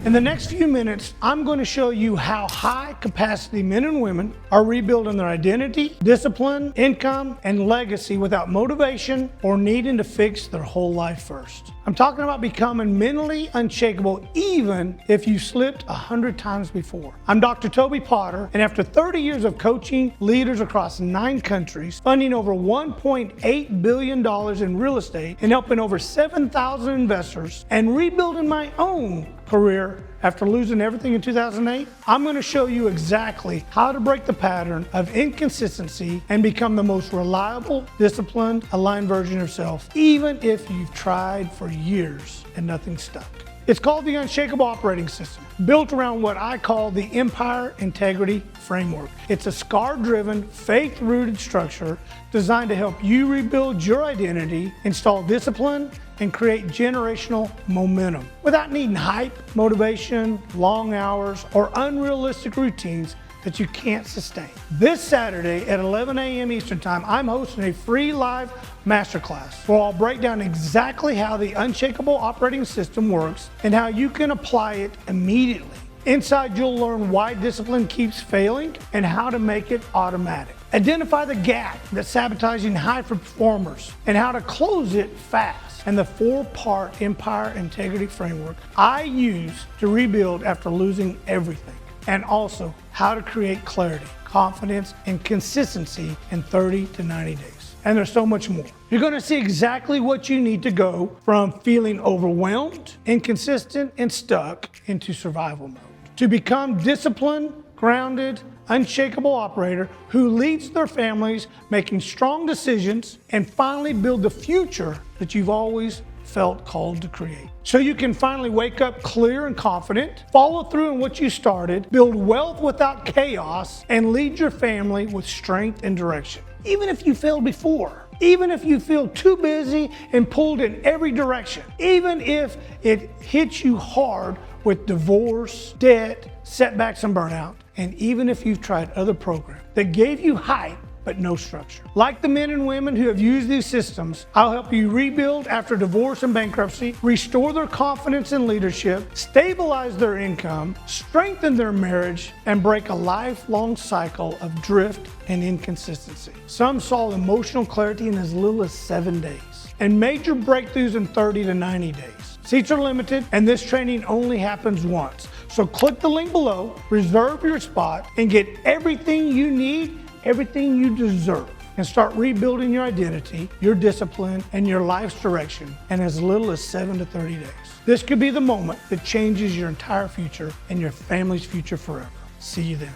In the next few minutes, I'm going to show you how high capacity men and women are rebuilding their identity, discipline, income, and legacy without motivation or needing to fix their whole life first. I'm talking about becoming mentally unshakable even if you slipped 100 times before. I'm Dr. Toby Potter, and after 30 years of coaching leaders across 9 countries, funding over $1.8 billion in real estate, and helping over 7,000 investors, and rebuilding my own career after losing everything in 2008, I'm going to show you exactly how to break the pattern of inconsistency and become the most reliable, disciplined, aligned version of yourself, even if you've tried for years and nothing stuck. It's called the Unshakable operating system, built around what I call the Empire Integrity Framework. It's a SCAR-driven, faith-rooted structure designed to help you rebuild your identity, install discipline, and create generational momentum without needing hype, motivation, long hours, or unrealistic routines that you can't sustain. This Saturday at 11 a.m. Eastern Time, I'm hosting a free live masterclass where I'll break down exactly how the Unshakable operating system works and how you can apply it immediately. Inside, you'll learn why discipline keeps failing and how to make it automatic. Identify the gap that's sabotaging high performers and how to close it fast. And the 4-part Empire Integrity Framework I use to rebuild after losing everything. And also how to create clarity, confidence, and consistency in 30 to 90 days. And there's so much more. You're going to see exactly what you need to go from feeling overwhelmed, inconsistent, and stuck into survival mode. To become disciplined, grounded, unshakable operator who leads their families, making strong decisions, and finally build the future that you've always felt called to create. So you can finally wake up clear and confident, follow through on what you started, build wealth without chaos, and lead your family with strength and direction. Even if you failed before, even if you feel too busy and pulled in every direction, even if it hits you hard with divorce, debt, setbacks, and burnout, and even if you've tried other programs that gave you hype but no structure. Like the men and women who have used these systems, I'll help you rebuild after divorce and bankruptcy, restore their confidence in leadership, stabilize their income, strengthen their marriage, and break a lifelong cycle of drift and inconsistency. Some saw emotional clarity in as little as 7 days, and major breakthroughs in 30 to 90 days. Seats are limited, and this training only happens once. So click the link below, reserve your spot, and get everything you need, everything you deserve, and start rebuilding your identity, your discipline, and your life's direction in as little as 7 to 30 days. This could be the moment that changes your entire future and your family's future forever. See you then.